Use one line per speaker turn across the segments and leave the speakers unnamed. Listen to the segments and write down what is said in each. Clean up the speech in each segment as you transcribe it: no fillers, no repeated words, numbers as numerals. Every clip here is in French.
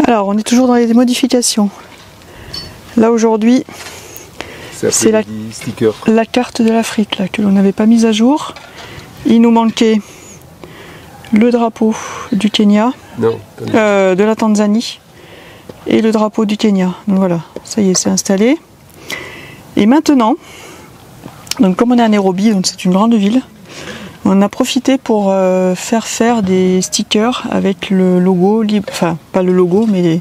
Alors, on est toujours dans les modifications. Là aujourd'hui, c'est la carte de l'Afrique là, que l'on n'avait pas mise à jour. Il nous manquait le drapeau du Kenya, de la Tanzanie et le drapeau du Kenya. Donc voilà, ça y est, c'est installé. Et maintenant, donc comme on est à Nairobi, donc c'est une grande ville, on a profité pour faire des stickers avec le logo, enfin pas le logo, mais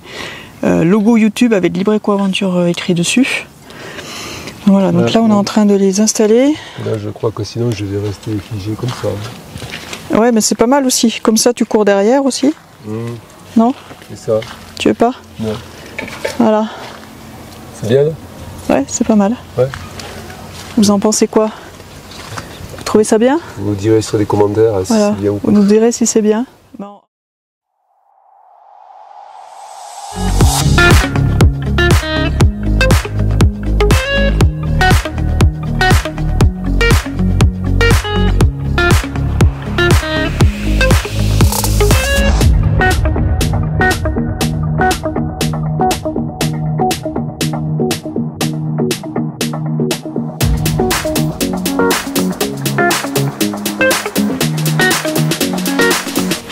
logo YouTube avec Libre Eco Aventure écrit dessus. Voilà, donc là on est en train de les installer.
Là je crois que sinon je vais rester figé comme ça.
Ouais, mais c'est pas mal aussi, comme ça tu cours derrière aussi. Non?
C'est ça.
Tu veux pas?
Non.
Voilà.
C'est bien là?
Ouais, c'est pas mal.
Ouais.
Vous en pensez quoi? Vous trouvez ça bien?
Vous nous direz sur les commentaires si c'est bien ou pas.
Vous nous direz si c'est bien. Bon.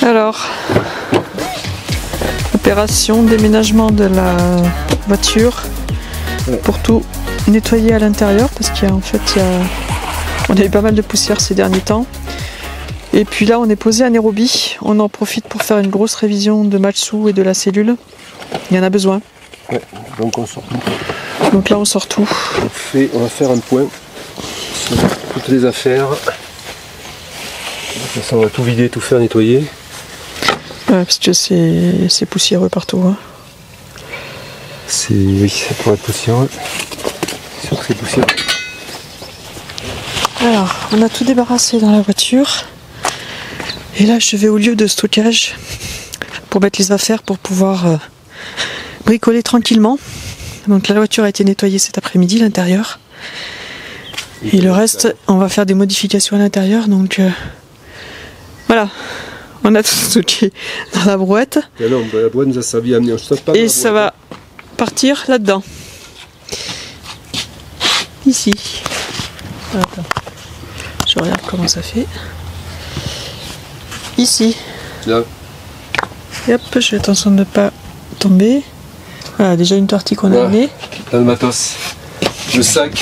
Alors, opération déménagement de la voiture pour tout nettoyer à l'intérieur parce qu'en fait on a eu pas mal de poussière ces derniers temps. Et puis là on est posé à Nairobi, on en profite pour faire une grosse révision de Matsu et de la cellule. Il y en a besoin.
Ouais, donc on sort tout.
Donc là on sort tout.
On va faire un point sur toutes les affaires. De toute façon on va tout vider, tout faire nettoyer.
Ouais, parce que c'est poussiéreux partout. Hein.
Oui, ça pourrait être poussiéreux. C'est sûr que c'est poussiéreux.
Alors, on a tout débarrassé dans la voiture. Et là, je vais au lieu de stockage pour mettre les affaires pour pouvoir bricoler tranquillement. Donc la voiture a été nettoyée cet après-midi, l'intérieur. Et le reste, on va faire des modifications à l'intérieur. Donc voilà. On a tout stocké dans la brouette.
Et non, la brouette nous a servi à amener un stock.
Et ça va partir là-dedans. Ici. Attends. Je regarde comment ça fait. Ici.
Là.
Et hop, je fais attention de ne pas tomber. Voilà, déjà une partie qu'on a amenée.
Dans le matos. Le sac.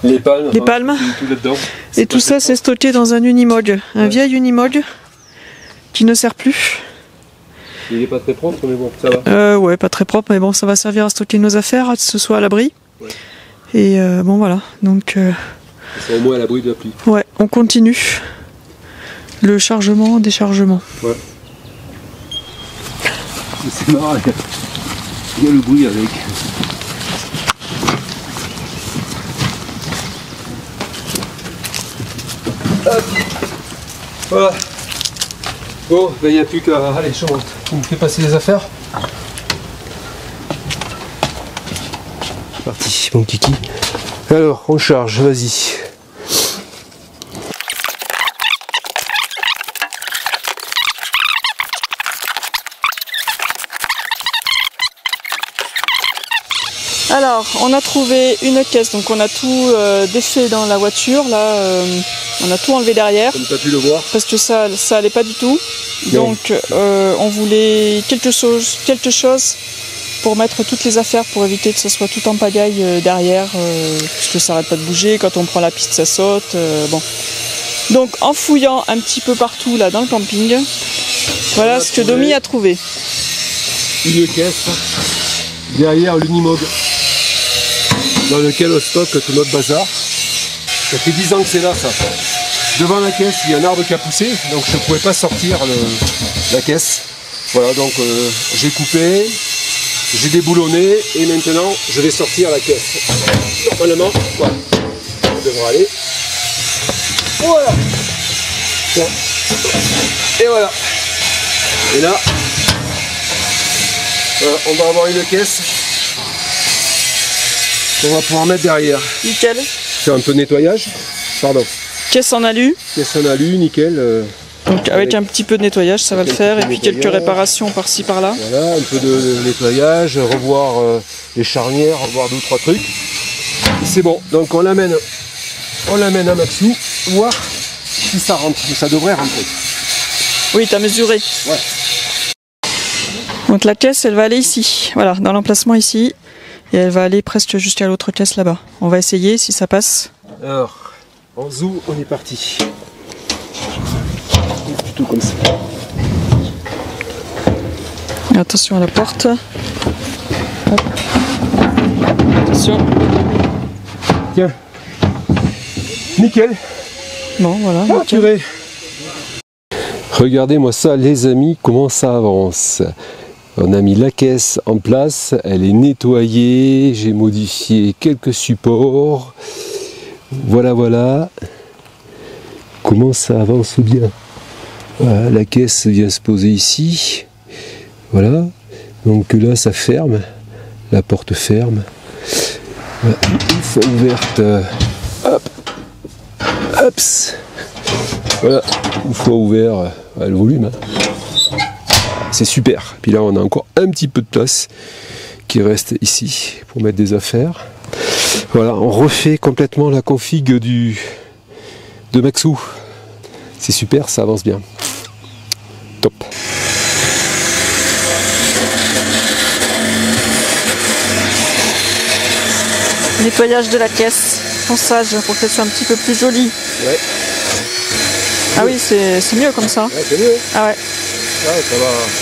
Les palmes.
Les palmes.
Tout là-dedans.
Et tout ça, c'est stocké dans un Unimog. Un vieil Unimog. Qui ne sert plus.
Il est pas très propre, mais bon, ça va.
Ouais, pas très propre, mais bon, ça va servir à stocker nos affaires, à ce que ce soit à l'abri.
Ouais.
Et bon, voilà. Donc.
C'est au moins à l'abri de la pluie.
Ouais, on continue. Le chargement, déchargement.
Ouais. C'est marrant, il y a le bruit avec. Hop. Voilà. Bon, ben il n'y a plus qu'à... Allez, je monte. Tu me fais passer les affaires. C'est parti, mon kiki. Alors, on charge, vas-y.
Alors, on a trouvé une caisse, donc on a tout défait dans la voiture. Là, on a tout enlevé derrière.
Comme tu as pu le voir.
Parce que ça allait pas du tout.
Non.
Donc, on voulait quelque chose pour mettre toutes les affaires pour éviter que ça soit tout en pagaille derrière, puisque ça n'arrête pas de bouger. Quand on prend la piste, ça saute. Bon. Donc, en fouillant un petit peu partout là dans le camping, voilà ce que Domi a trouvé.
Une caisse derrière l'Unimog, dans lequel on stocke tout notre bazar. Ça fait 10 ans que c'est là, ça. Devant la caisse, il y a un arbre qui a poussé, donc je ne pouvais pas sortir la caisse. Voilà, donc j'ai coupé, j'ai déboulonné, et maintenant je vais sortir la caisse. Normalement, voilà, ça devrait aller. Voilà. Bon. Et voilà. Et là, voilà, on va avoir une caisse qu'on va pouvoir mettre derrière.
Nickel.
Faire un peu de nettoyage. Pardon.
Caisse en alu.
Caisse en alu, nickel.
Donc avec un petit peu de nettoyage, ça va le faire. Et puis quelques réparations par-ci par-là.
Voilà, un peu de nettoyage, revoir les charnières, revoir 2 ou 3 trucs. C'est bon, donc on l'amène à Maxou, voir si ça rentre. Ça devrait rentrer.
Oui, tu as mesuré.
Ouais.
Donc la caisse, elle va aller ici. Voilà, dans l'emplacement ici. Et elle va aller presque jusqu'à l'autre caisse là-bas. On va essayer si ça passe.
Alors, en zoom, on est parti. Plutôt comme ça.
Et attention à la porte. Hop. Attention.
Tiens. Nickel.
Bon, voilà.
Oh, purée. Regardez-moi ça, les amis, comment ça avance. On a mis la caisse en place, elle est nettoyée, j'ai modifié quelques supports. Voilà, voilà. Comment ça avance bien. Voilà, la caisse vient se poser ici. Voilà. Donc là, ça ferme. La porte ferme. Voilà. Une fois ouverte, hop. Hops. Voilà. Une fois ouvert, le volume. Hein. C'est super. Puis là, on a encore un petit peu de place qui reste ici pour mettre des affaires. Voilà, on refait complètement la config de Maxou. C'est super, ça avance bien. Top.
Nettoyage de la caisse, ponçage pour qu'elle soit un petit peu plus jolie.
Ouais.
Ah oui, c'est mieux comme ça.
Ouais, c'est mieux.
Ah ouais.
Ouais,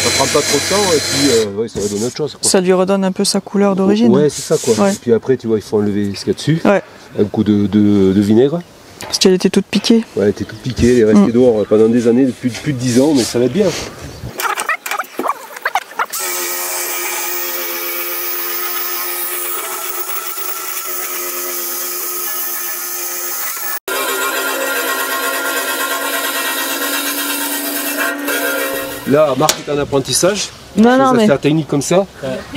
ça prend pas trop de temps et puis ouais, ça va donner autre chose. Quoi.
Ça lui redonne un peu sa couleur d'origine.
Ouais, c'est ça quoi.
Ouais.
Et puis après, tu vois, il faut enlever ce qu'il y a dessus.
Ouais.
Un coup de vinaigre.
Parce qu'elle était toute piquée.
Ouais, elle était toute piquée, elle est restée dehors pendant des années, depuis plus de 10 ans, mais ça va être bien. Là, Marc est en apprentissage.
Non, mais...
C'est la technique comme ça.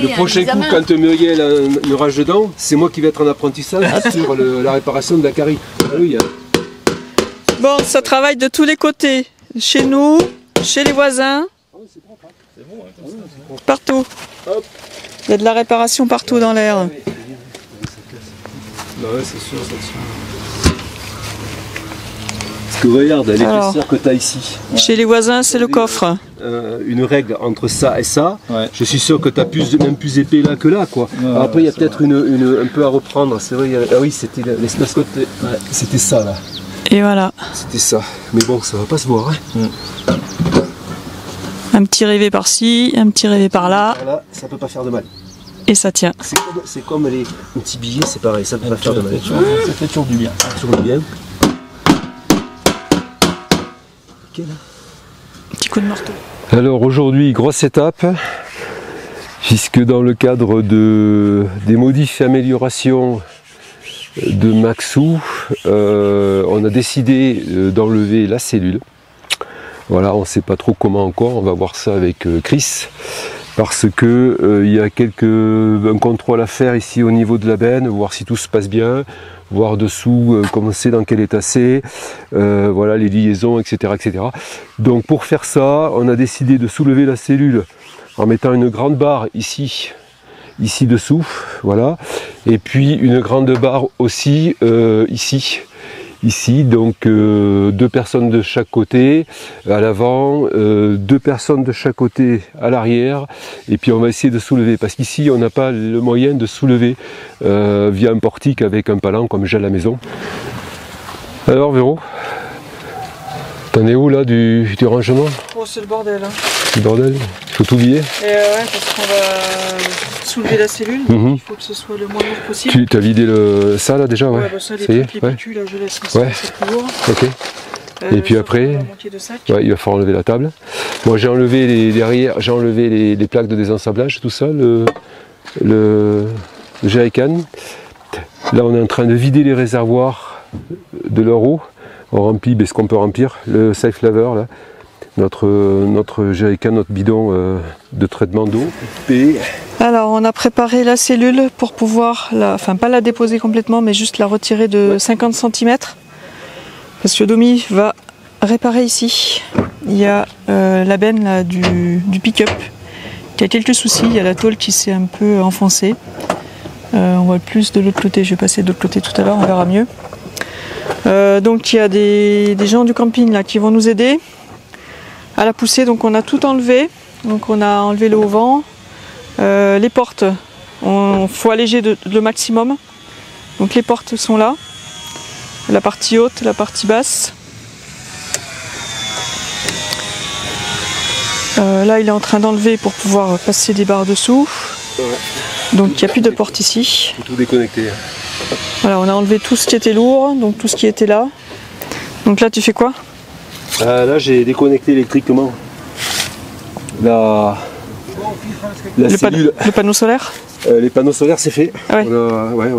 Le prochain coup, quand Muriel a une rage dedans, c'est moi qui vais être en apprentissage sur la réparation de la carie. Ah oui, hein.
Bon, ça travaille de tous les côtés. Chez nous, chez les voisins. Partout.
Hop.
Il y a de la réparation partout dans l'air.
Ouais, c'est sûr, c'est sûr. Parce que regarde, l'épaisseur que tu as ici.
Chez les voisins, c'est le coffre.
Une règle entre ça et ça. Ouais. Je suis sûr que tu as même plus épais là que là, quoi. Ouais, alors après, il y a peut-être un peu à reprendre. C'est vrai, ah oui, c'était l'espace côté. Ouais, c'était ça là.
Et voilà.
C'était ça. Mais bon, ça va pas se voir. Hein.
Un petit rivet par-ci, un petit rivet par-là.
Voilà, ça peut pas faire de mal.
Et ça tient.
C'est comme les petits billets, c'est pareil, ça peut pas faire de mal.
Ça fait toujours du bien.
Toujours du bien.
Petit coup de marteau.
Alors aujourd'hui, grosse étape, puisque dans le cadre des modifs et améliorations de Maxou, on a décidé d'enlever la cellule. Voilà, on ne sait pas trop comment encore, on va voir ça avec Chris, parce que il y a un contrôle à faire ici au niveau de la benne, voir si tout se passe bien, voir dessous comment c'est, dans quel état c'est, voilà les liaisons, etc., etc. Donc pour faire ça, on a décidé de soulever la cellule en mettant une grande barre ici dessous, voilà, et puis une grande barre aussi ici, donc 2 personnes de chaque côté à l'avant, 2 personnes de chaque côté à l'arrière, et puis on va essayer de soulever, parce qu'ici on n'a pas le moyen de soulever via un portique avec un palan comme j'ai à la maison. Alors Véro, t'en es où là du rangement?
Oh, c'est le bordel. Hein.
Le bordel, il faut tout oublier.
Et ouais, parce qu'on va soulever la cellule, donc il faut que ce soit le moins lourd possible.
Tu as vidé ça là déjà? Ouais,
bah ça, les pétus là, je laisse, c'est plus lourd.
Ok. Et puis après, ouais, il va falloir enlever la table. Moi j'ai enlevé les plaques de désensablage, tout ça, le jerrycan. Là on est en train de vider les réservoirs de leur eau. On remplit ce qu'on peut remplir, le safe laver là. Notre jerrycan, notre bidon de traitement d'eau.
Alors on a préparé la cellule pour pouvoir, pas la déposer complètement, mais juste la retirer de 50 cm. Parce que Domi va réparer ici. Il y a la benne là, du pick-up qui a quelques soucis. Il y a la tôle qui s'est un peu enfoncée. On voit plus de l'autre côté. Je vais passer de l'autre côté tout à l'heure, on verra mieux. Donc il y a des gens du camping là qui vont nous aider à la pousser. Donc on a tout enlevé. Donc on a enlevé le haut-vent. Les portes, il faut alléger le maximum. Donc les portes sont là. La partie haute, la partie basse. Là il est en train d'enlever pour pouvoir passer des barres dessous.
Ouais.
Donc il n'y a plus de porte ici.
Faut tout déconnecter.
Voilà, on a enlevé tout ce qui était lourd, donc tout ce qui était là. Donc là tu fais quoi?
Là j'ai déconnecté électriquement la cellule.
Le panneau solaire?
Les panneaux solaires c'est fait.
Ah ouais.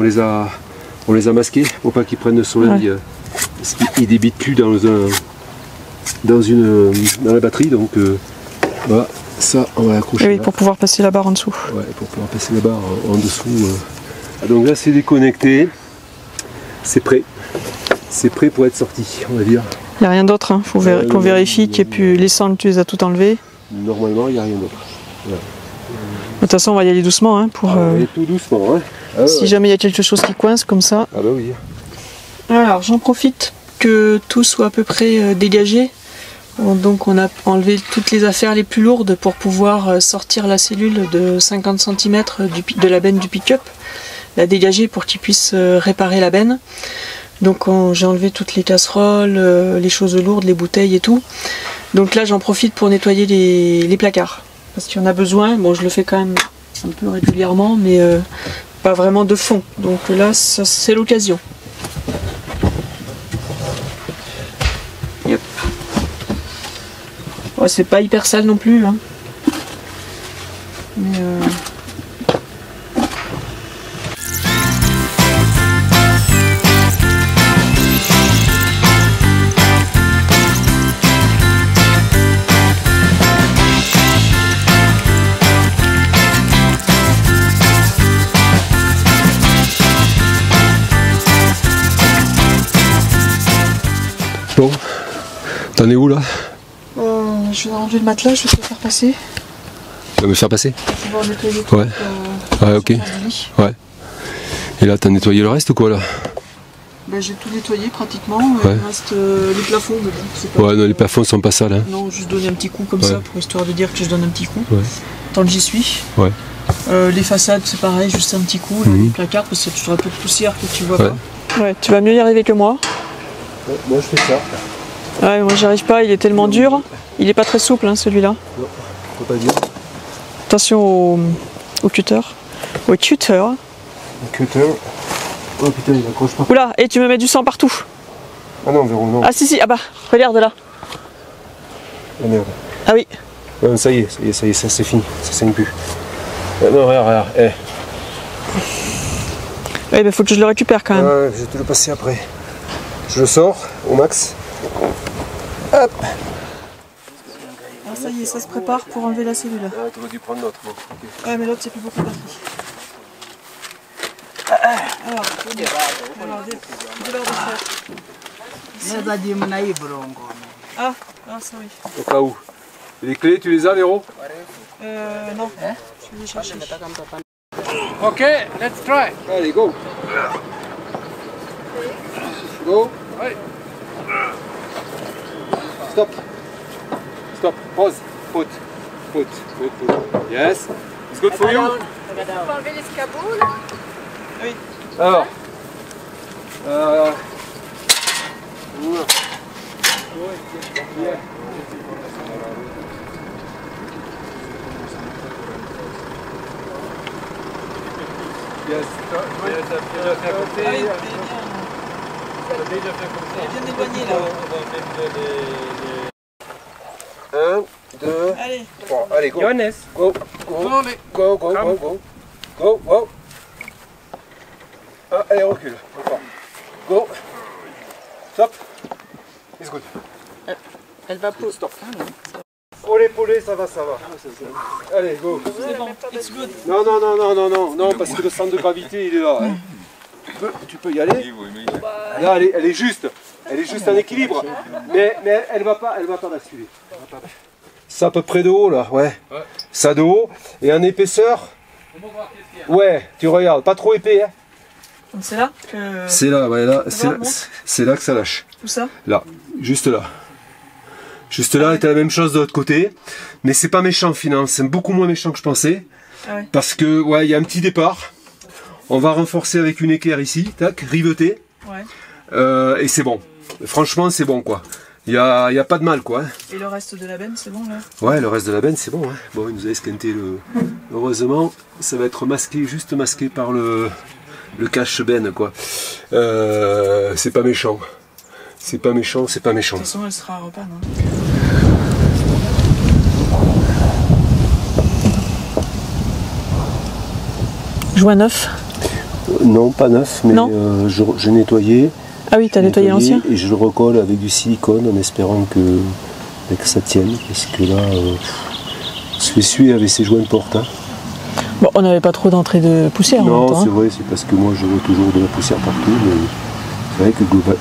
On les a masqués pour pas qu'ils prennent le soleil. Ouais. Ils débitent plus dans la batterie, donc voilà, ça on va l'accrocher.
Oui, pour pouvoir passer la barre en dessous.
Ouais, pour pouvoir passer la barre en dessous. Donc là c'est déconnecté, c'est prêt. C'est prêt pour être sorti, on va dire.
Il n'y a rien d'autre, hein. Faut qu'on vérifie qu'il n'y ait plus les cendres, tu les as toutes enlevées.
Normalement il n'y a rien d'autre. Ouais.
De toute façon on va y aller doucement hein, pour.
On va y aller tout doucement. Hein.
Si jamais il y a quelque chose qui coince comme ça.
Ah bah oui.
Alors j'en profite que tout soit à peu près dégagé. Donc on a enlevé toutes les affaires les plus lourdes pour pouvoir sortir la cellule de 50 cm de la benne du pick-up, la dégager pour qu'il puisse réparer la benne. Donc j'ai enlevé toutes les casseroles, les choses lourdes, les bouteilles et tout. Donc là j'en profite pour nettoyer les placards, parce qu'il y en a besoin. Bon, je le fais quand même un peu régulièrement, mais pas vraiment de fond. Donc là c'est l'occasion. Yep. Ouais, c'est pas hyper sale non plus, hein. Mais
Bon, t'en es où là?
je vais ranger le matelas, je vais te le faire passer.
Tu vas me faire passer?
Je vais nettoyer tout,
ouais. Ouais, ok. Ouais. Et là, t'as nettoyé le reste ou quoi là?
Ben, j'ai tout nettoyé pratiquement.
Ouais.
Il reste les plafonds. Mais bon,
ouais, non, les plafonds sont pas sales. Hein.
Non, juste donner un petit coup comme ça pour histoire de dire que je donne un petit coup.
Ouais.
Tant que j'y suis.
Ouais.
Les façades, c'est pareil, juste un petit coup. Les placards, parce qu'il y a toujours un peu de poussière que tu vois pas. Ouais, tu vas mieux y arriver que moi.
Ouais, moi, je fais ça.
Ouais, moi, j'y arrive pas, il est tellement dur. Il est pas très souple, hein, celui-là.
Non, faut pas dire.
Attention au cutter. Au cutter.
Le cutter. Oh putain, il accroche pas.
Oula, et tu me mets du sang partout.
Ah non, Véro, non.
Ah si, ah bah, regarde là.
Ah merde.
Ah oui.
Ouais, ça y est, ça c'est fini, ça saigne plus. Non, regarde, eh.
Ouais, bah faut que je le récupère quand même.
Ouais, je vais te le passer après. Je le sors au max. Hop.
Ah, ça y est, ça se prépare pour enlever la cellule.
Ah, tu aurais dû prendre l'autre. Bon, okay.
Ouais, mais l'autre, c'est plus beaucoup de batterie. Alors, des barres de fer. Ah, ça oui.
Au cas où. Les clés, tu les as, Véro?
Non. Je vais les chercher.
Ok, let's try.
Allez, go. Go.
Ouais.
Stop. Stop. Pause. Put. Yes. It's good for you.
Tu peux enlever l'escabeau là?
Oui.
Alors. Yes.
Bien éloigné là.
1, 2,
Allez.
3. Allez, go.
Johannes.
Go. Go. Ah, allez, recule. Encore. Go. Stop. It's good.
Elle va poser.
Stop. Polé, ça va. Allez, go.
C'est bon, it's good.
Non, parce que le centre de gravité, il est là. Hein. Tu peux y aller. Là, elle est juste. Elle est juste en équilibre. Mais elle va pas basculer. Ça à peu près de haut là, ouais. Ça de haut. Et en épaisseur. Ouais, tu regardes, pas trop épais. Hein.
Donc c'est là que...
C'est là, ouais, là, c'est là que ça lâche.
Où ça?
Là, juste là. Juste là, était la même chose de l'autre côté. Mais c'est pas méchant finalement, c'est beaucoup moins méchant que je pensais.
Ah ouais.
Parce que, ouais, il y a un petit départ. On va renforcer avec une équerre ici, tac, riveter.
Ouais.
Et c'est bon. Franchement, c'est bon quoi. Il y a pas de mal quoi. Hein.
Et le reste de la benne, c'est bon là?
Ouais, le reste de la benne, c'est bon. Hein. Bon, il nous a esquinté le... Heureusement, ça va être masqué, juste masqué par le cache-benne quoi. C'est pas méchant. C'est pas méchant, c'est pas méchant.
De toute façon, elle sera à repas, non? Joint neuf?
Non, pas neuf, mais j'ai nettoyé.
Ah oui, t'as nettoyé l'ancien?
Et je le recolle avec du silicone en espérant que ça tienne. Parce que là, celui-ci avait ses joints de porte. Hein.
Bon, on n'avait pas trop d'entrée de poussière en même temps.
Non, c'est vrai, c'est parce que moi je vois toujours de la poussière partout. Mais c'est vrai que globalement.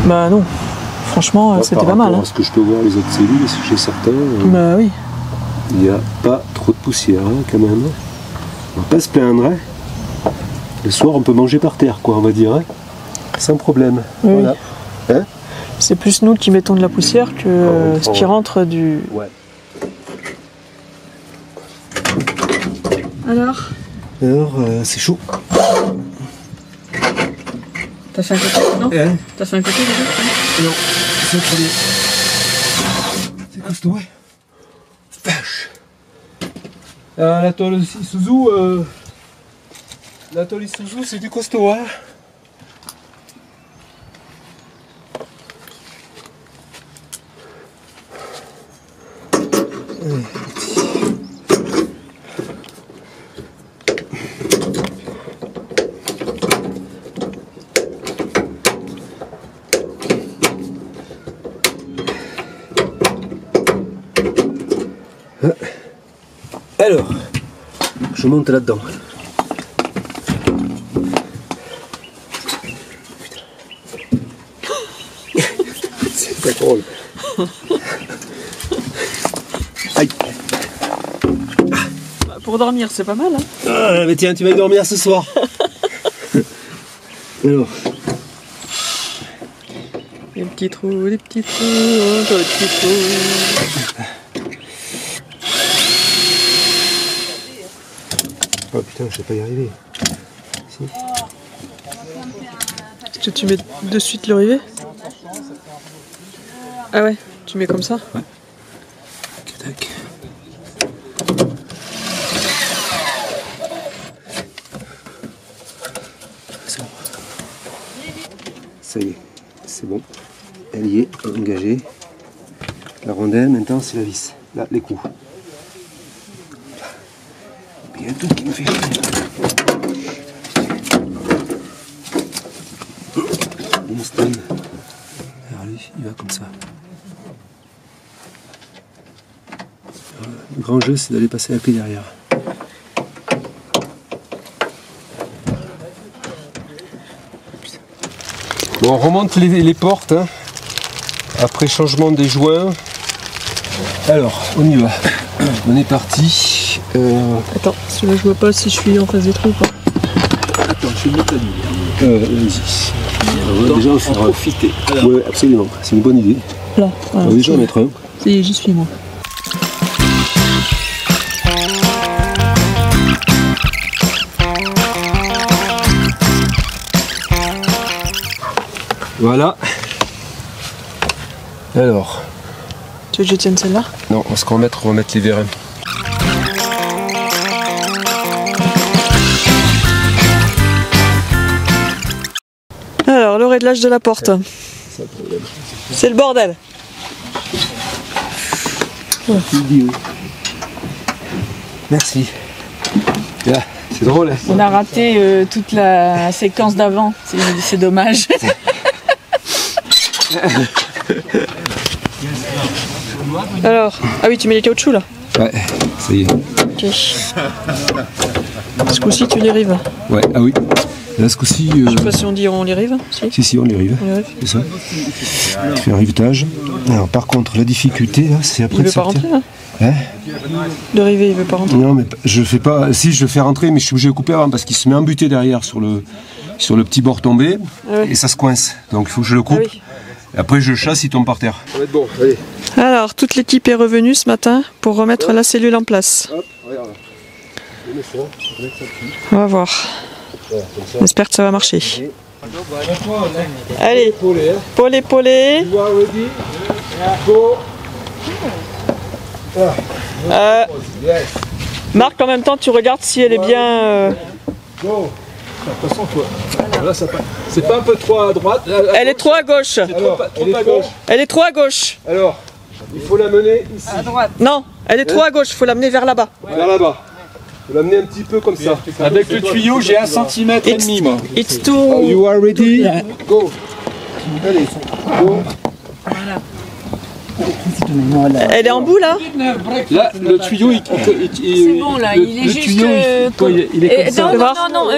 Bah non, franchement, c'était pas mal. Hein.
Parce que je peux voir les autres cellules, chez certains.
Bah oui.
Il n'y a pas trop de poussière hein, quand même. On va pas se plaindre. Hein. Le soir, on peut manger par terre, quoi, on va dire. Hein. Sans problème.
Oui.
Voilà. Hein,
c'est plus nous qui mettons de la poussière que ce qui rentre du...
Ouais.
Alors,
c'est chaud.
t'as fait un côté, non? T'as fait un côté déjà?
Non, c'est le premier. C'est costaud, ouais. Vache. La tôle Isuzu, c'est du costaud, hein. Alors, je monte là-dedans. C'est pas drôle. Aïe.
Pour dormir, c'est pas mal. Hein.
Ah, mais tiens, tu vas dormir ce soir. Alors.
Les petits trous, encore les petits trous.
Oh putain, je vais pas y arriver. Si.
Est-ce que tu mets de suite le rivet? Ah ouais, tu mets comme ça?
Ouais. Tac. Ça y est, c'est bon. Elle y est engagée. La rondelle, maintenant c'est la vis. Là, les coups. Il y a un truc qui me fait chier. Winston. Alors lui, il va comme ça. Alors, le grand jeu, c'est d'aller passer la clé derrière. Bon, on remonte les portes. Hein. Après changement des joints. Alors, on y va. On est parti.
Attends, celui-là je vois pas si je suis en face des trous ou pas.
Attends, je vais mettre la lumière. Vas-y. Déjà, on fera profiter. Ouais, absolument. C'est une bonne idée.
Là.
On va déjà en mettre un.
Ça y est, j'y suis moi.
Voilà. Alors.
Tu veux que je tienne celle-là?
Non, on va mettre les vérins.
Alors, le réglage de la porte. C'est le bordel.
Ouais. Merci. Là, c'est drôle. Hein.
On a raté toute la séquence d'avant. C'est dommage. Alors, ah oui, tu mets les caoutchoucs là?
Ouais, ça y est.
Ok. Ce coup-ci, tu les rives.
Ouais, ah oui. Là, ce coup-ci...
Je sais pas si on dit on les rive.
Si, on les rive. C'est ça. Il fait un rivetage. Alors, par contre, la difficulté, là, c'est après...
Il veut pas rentrer, là.
Hein?
De river, il veut pas rentrer.
Non, mais je fais pas... Si, je le fais rentrer, mais je suis obligé de couper avant, parce qu'il se met embuté derrière sur le petit bord tombé, et ça se coince. Donc, il faut que je le coupe. Et après, je le chasse, il tombe par terre. Ça va être bon, allez.
Alors, toute l'équipe est revenue ce matin pour remettre la cellule en place.
Hop, regarde.
On va voir. J'espère que ça va marcher. Allez, polé. Marc, en même temps, tu regardes si elle est bien...
De toute façon, là, c'est pas un peu trop à droite.
Elle est trop à gauche. Elle est trop à gauche.
Alors, il faut la mener ici.
À droite.
Non, elle est trop à gauche, il faut l'amener vers là-bas.
Vers là-bas. Il faut l'amener un petit peu comme ça.
Avec le tuyau, j'ai 1,5 cm moi.
It's too...
You are ready? Go. Allez, go.
Elle est en bout là?
Là, le tuyau,
C'est bon là, il est juste...
il est comme ça.
Non,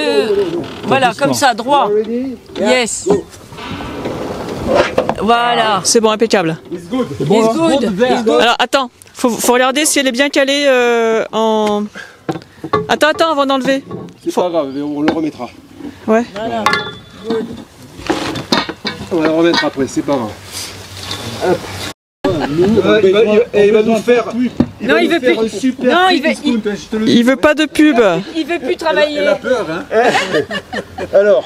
voilà, comme ça, droit. Yes. Voilà.
C'est bon, impeccable.
It's good.
It's good.
Alors attends, faut regarder si elle est bien calée en... Attends, avant d'enlever.
C'est pas grave, on le remettra.
Ouais.
Voilà.
On va le remettre après, c'est pas grave. Hop. Il va nous faire...
Non, il veut plus. Non,
Il veut pas de pub.
il veut plus travailler.
Elle a peur, hein. Alors,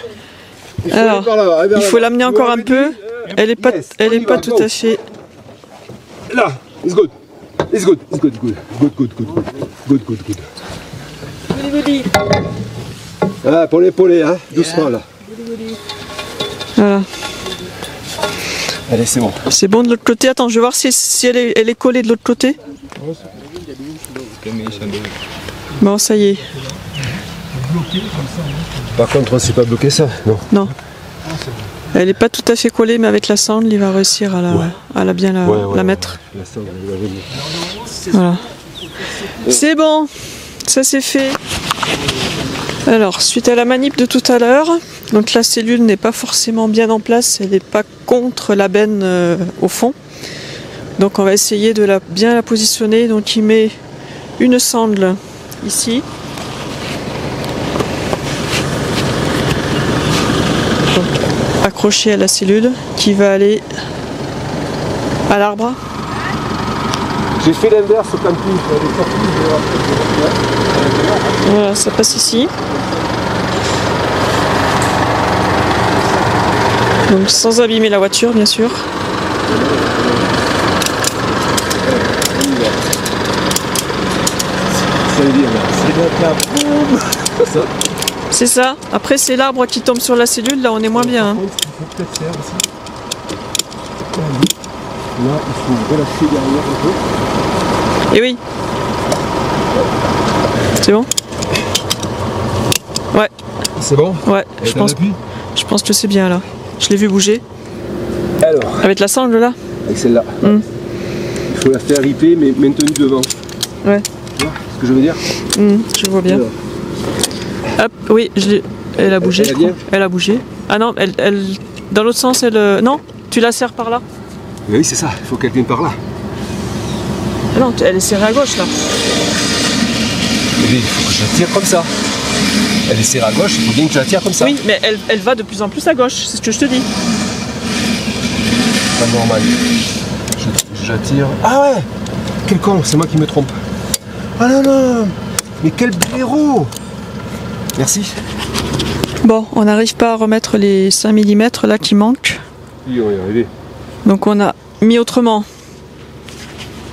il faut aller par là-bas.
Il faut l'amener encore un peu. Elle est pas tout à fait...
Là, it's good. It's good. Ah, pour l'épauler, hein, doucement là.
Voilà.
Allez, c'est bon.
C'est bon de l'autre côté. Attends, je vais voir si elle est collée de l'autre côté. Bon, ça y est.
Par contre, c'est pas bloqué ça, non?
Non. Elle n'est pas tout à fait collée, mais avec la sangle, il va réussir à bien la mettre.
La sangle, elle va venir.
Voilà. C'est bon. Ça c'est fait. Alors, suite à la manip de tout à l'heure, donc la cellule n'est pas forcément bien en place, elle n'est pas contre la benne au fond. Donc on va essayer de bien la positionner. Donc il met une sangle ici. Donc, accrochée à la cellule qui va aller à l'arbre.
J'ai fait l'inverse au camping.
Voilà, ça passe ici. Donc sans abîmer la voiture, bien sûr. C'est ça. Après, c'est l'arbre qui tombe sur la cellule. Là, on est moins bien. Hein.
Là, il faut relâcher derrière un peu.
Et oui. C'est bon? Ouais.
C'est bon?
Ouais, je pense que c'est bien là. Je l'ai vu bouger.
Alors.
Avec la sangle là?
Avec celle-là. Il faut la faire ripper, mais maintenue devant.
Ouais.
Tu vois ce que je veux dire?
Je vois bien. Hop, oui, elle a bougé. Elle a bougé. Ah non, dans l'autre sens, non, tu la serres par là.
Mais oui, c'est ça, il faut qu'elle vienne par là.
Ah non, elle est serrée à gauche là.
Mais il faut que je la tire comme ça. Elle est serrée à gauche, il faut bien que je la tire comme ça.
Oui, mais elle va de plus en plus à gauche, c'est ce que je te dis.
Pas normal. Je la tire. Ah ouais! Quel con, c'est moi qui me trompe. Ah non, non! Mais quel blaireau! Merci.
Bon, on n'arrive pas à remettre les 5 mm là qui manquent.
Oui, on va y arriver.
Donc on a mis autrement.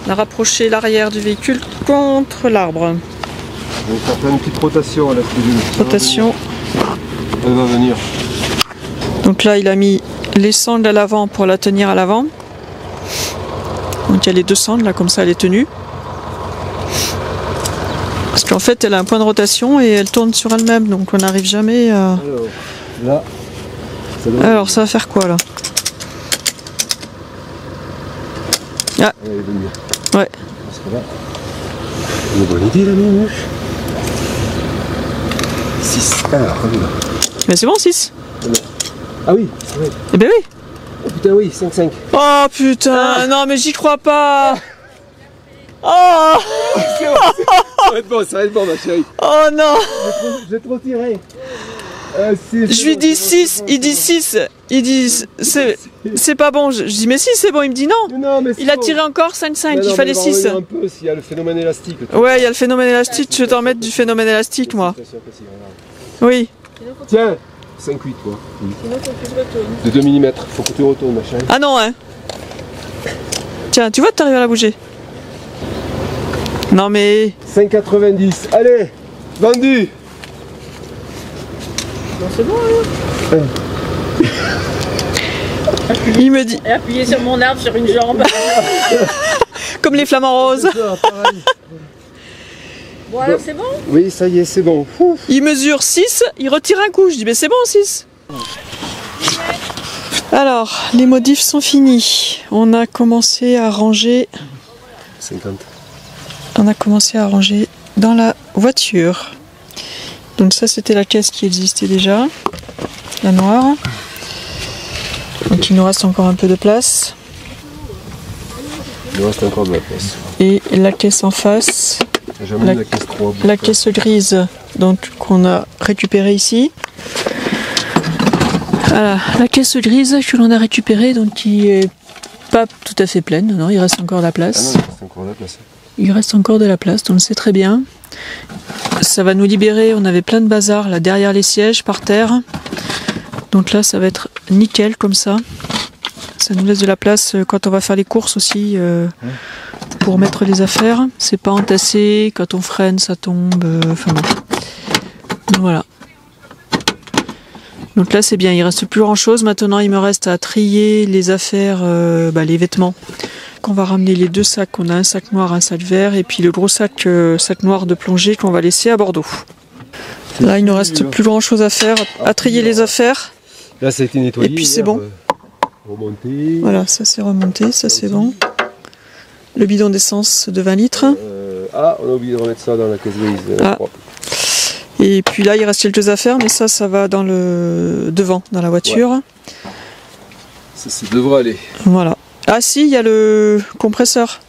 On a rapproché l'arrière du véhicule contre l'arbre.
On va faire une petite rotation à la cellule.
Rotation.
Elle va venir.
Donc là, il a mis les sangles à l'avant pour la tenir à l'avant. Donc il y a les deux sangles là, comme ça elle est tenue. Parce qu'en fait, elle a un point de rotation et elle tourne sur elle-même, donc on n'arrive jamais à...
Alors, là...
Alors, ça va faire quoi, là? Ah.
Elle est venue.
Ouais.
Parce que là... Une bonne idée, la minouche. 6. Alors,
mais c'est bon 6.
Ah oui, c'est vrai.
Eh ben oui.
Oh putain, oui, 5-5.
Oh putain, non mais j'y crois pas. Oh.
Ça va être bon, ma chérie.
Oh non.
J'ai trop tiré.
Je lui dis 6, il dit 6, il dit c'est pas bon, je dis mais si c'est bon, il me dit non,
mais
il a tiré encore 5-5, il fallait 6.
Un peu s'il y a le phénomène élastique.
Ouais, il y a le phénomène élastique, je vais t'en mettre du phénomène élastique moi. Oui.
Tiens, 5-8 quoi. De 2 mm, faut que tu retournes ma chérie.
Ah non hein. Tiens, tu vois, t'arrives à la bouger. Non mais...
5,90, allez, vendu.
Non, c'est bon, hein.
Il me dit...
Et appuyer sur mon arbre sur une jambe.
Comme les flamants roses.
Bon, alors c'est bon?
Oui, ça y est, c'est bon. Ouf.
Il mesure 6, il retire un coup. Je dis, mais c'est bon 6. Alors, les modifs sont finis. On a commencé à ranger...
50.
On a commencé à ranger dans la voiture. Donc ça, c'était la caisse qui existait déjà. La noire. Donc il nous reste encore un peu de place.
Il nous reste encore de la place.
Et la caisse en face.
La caisse 3.
La caisse grise, donc qu'on a récupérée ici. Voilà, la caisse grise que l'on a récupérée, donc qui est pas tout à fait pleine. Non, il reste encore de la place.
Ah non, il reste encore de la place.
Il reste encore de la place, donc c'est très bien. Ça va nous libérer, on avait plein de bazar là derrière les sièges, par terre. Donc là, ça va être nickel comme ça. Ça nous laisse de la place quand on va faire les courses aussi, pour mettre les affaires. C'est pas entassé, quand on freine, ça tombe. Enfin bon. Donc voilà. Donc là, c'est bien, il reste plus grand chose. Maintenant, il me reste à trier les affaires, les vêtements. On va ramener les deux sacs, on a un sac noir, un sac vert, et puis le gros sac noir de plongée qu'on va laisser à Bordeaux. Là, il ne reste plus grand chose à faire, à trier les affaires.
Là, ça a été nettoyé.
Et puis c'est bon.
Remonté.
Voilà, ça c'est remonté, ça c'est bon. Le bidon d'essence de 20 litres.
On a oublié de remettre ça dans la caisse grise.
Ah. Et puis là, il reste quelques affaires, mais ça va dans le devant, dans la voiture. Ouais.
Ça devrait aller.
Voilà. Ah si, il y a le compresseur.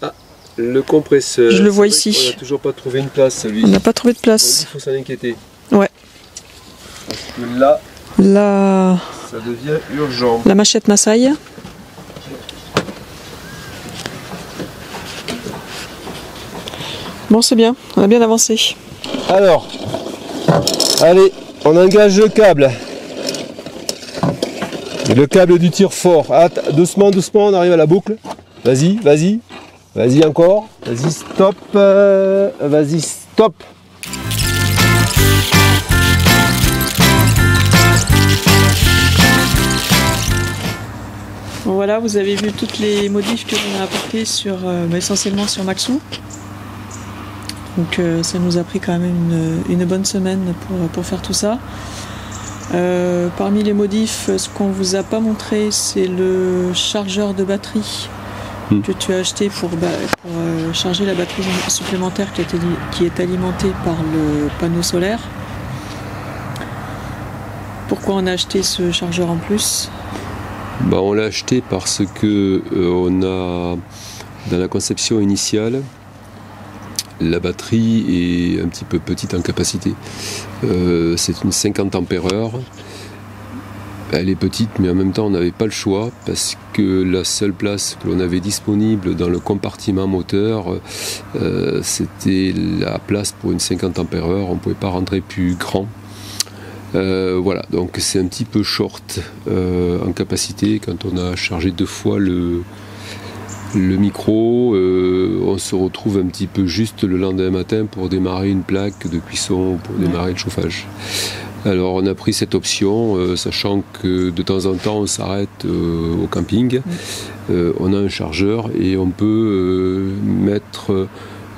Ah, le compresseur.
Je le vois ici.
On n'a toujours pas trouvé une place, celui.
On n'a pas trouvé de place.
Il faut s'en inquiéter.
Ouais.
Parce que là, ça devient urgent.
La machette Massaï. Bon, c'est bien. On a bien avancé.
Alors, allez, on engage le câble. Le câble du tir fort. Doucement, doucement, on arrive à la boucle. Vas-y, vas-y. Vas-y encore. Vas-y, stop. Vas-y, stop.
Bon, voilà, vous avez vu toutes les modifs que l'on a apportées sur, essentiellement sur Maxou. Donc ça nous a pris quand même une bonne semaine pour faire tout ça. Parmi les modifs, ce qu'on vous a pas montré, c'est le chargeur de batterie que tu as acheté pour charger la batterie supplémentaire qui est alimentée par le panneau solaire. Pourquoi on a acheté ce chargeur en plus?
On l'a acheté parce que on a, dans la conception initiale, la batterie est un petit peu petite en capacité. C'est une 50 ampères-heure. Elle est petite, mais en même temps, on n'avait pas le choix parce que la seule place que l'on avait disponible dans le compartiment moteur, c'était la place pour une 50 ampères-heure. On ne pouvait pas rentrer plus grand. Voilà, donc c'est un petit peu short en capacité. Quand on a chargé 2 fois le micro, on se retrouve un petit peu juste le lendemain matin pour démarrer une plaque de cuisson ou pour démarrer le chauffage. Alors on a pris cette option, sachant que de temps en temps on s'arrête au camping, on a un chargeur et on peut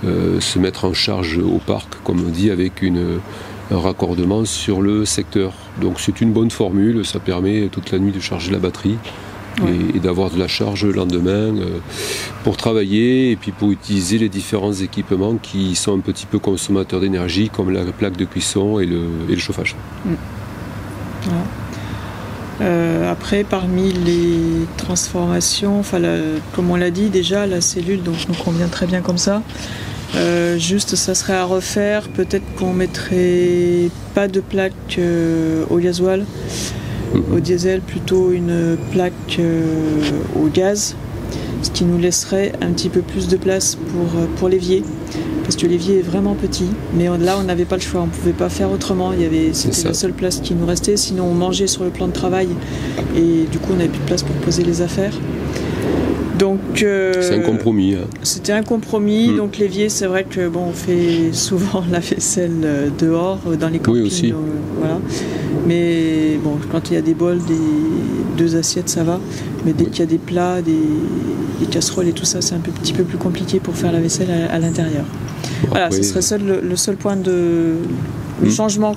se mettre en charge au parc, comme on dit, avec un raccordement sur le secteur. Donc c'est une bonne formule, ça permet toute la nuit de charger la batterie et d'avoir de la charge le lendemain pour travailler et puis pour utiliser les différents équipements qui sont un petit peu consommateurs d'énergie comme la plaque de cuisson et le chauffage.
Voilà. Après, parmi les transformations, comme on l'a dit déjà, la cellule donc, nous convient très bien comme ça. Juste, ça serait à refaire. Peut-être qu'on mettrait pas de plaque au gasoil. Au diesel, plutôt une plaque au gaz, ce qui nous laisserait un petit peu plus de place pour l'évier, parce que l'évier est vraiment petit, mais là on n'avait pas le choix, on ne pouvait pas faire autrement, c'était la seule place qui nous restait, sinon on mangeait sur le plan de travail et du coup on n'avait plus de place pour poser les affaires. Donc,
c'est un compromis. Hein.
C'était un compromis. Donc l'évier, c'est vrai que on fait souvent la vaisselle dehors, dans les campings.
Oui, aussi.
Voilà. Mais bon, quand il y a des bols, deux assiettes, ça va. Mais dès qu'il y a des plats, des casseroles et tout ça, c'est un petit peu plus compliqué pour faire la vaisselle à l'intérieur. Voilà, ce serait le seul point de changement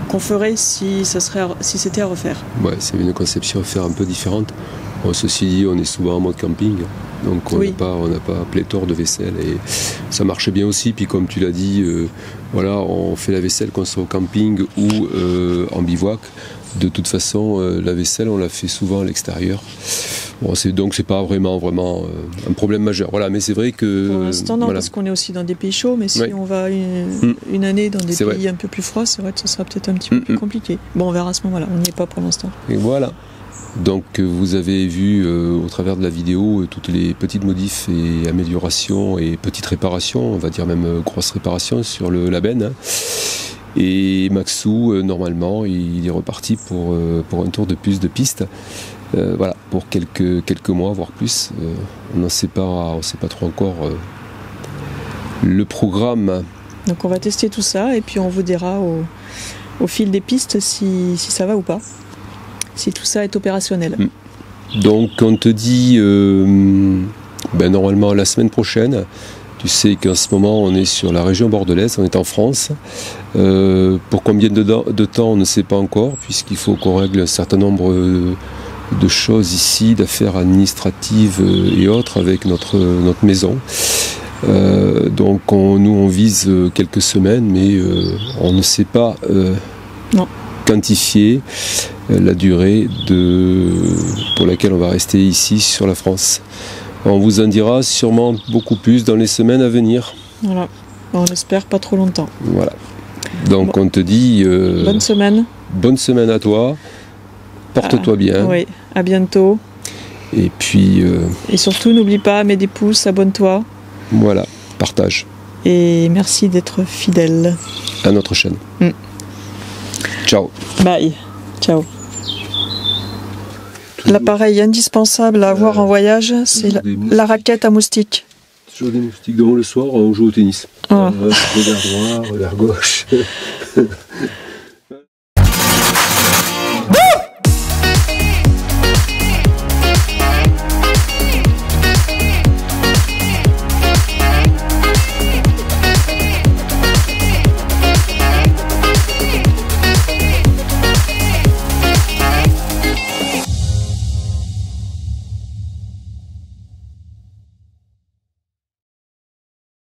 qu'on ferait si c'était à refaire.
Ouais, c'est une conception à faire un peu différente. Bon, ceci dit, on est souvent en mode camping, donc on n'a pas pléthore de vaisselle et ça marche bien aussi. Puis comme tu l'as dit, voilà, on fait la vaisselle qu'on soit au camping ou en bivouac. De toute façon, la vaisselle, on la fait souvent à l'extérieur. Bon, donc c'est pas vraiment un problème majeur. Voilà, mais c'est vrai que
pour l'instant non, parce qu'on est aussi dans des pays chauds. Mais si on va une année dans des pays un peu plus froids, c'est vrai que ce sera peut-être un petit peu plus compliqué. Bon, on verra à ce moment-là. On n'y est pas pour l'instant.
Et voilà. Donc vous avez vu au travers de la vidéo toutes les petites modifs et améliorations et petites réparations, on va dire même grosses réparations sur la benne. Hein. Et Maxou, normalement, il est reparti pour un tour de plus de piste. Voilà, pour quelques mois, voire plus. On ne sait pas trop encore le programme.
Donc on va tester tout ça et puis on vous dira au fil des pistes si ça va ou pas. Si tout ça est opérationnel.
Donc on te dit normalement la semaine prochaine. Tu sais qu'en ce moment on est sur la région bordelaise, on est en France. Pour combien de temps on ne sait pas encore, puisqu'il faut qu'on règle un certain nombre de choses ici, d'affaires administratives et autres avec notre maison. Donc nous on vise quelques semaines, mais on ne sait pas quantifier la durée pour laquelle on va rester ici sur la France. On vous en dira sûrement beaucoup plus dans les semaines à venir.
Voilà, on espère pas trop longtemps.
Voilà. Donc on te dit...
bonne semaine.
Bonne semaine à toi. Porte-toi bien.
Oui, à bientôt.
Et puis...
Et surtout, n'oublie pas, mets des pouces, abonne-toi.
Voilà, partage.
Et merci d'être fidèle
à notre chaîne. Ciao.
Bye. Ciao. L'appareil indispensable à avoir en voyage, c'est la raquette à moustiques.
Toujours des moustiques. Donc le soir, on joue au tennis. Regard droit, regard gauche.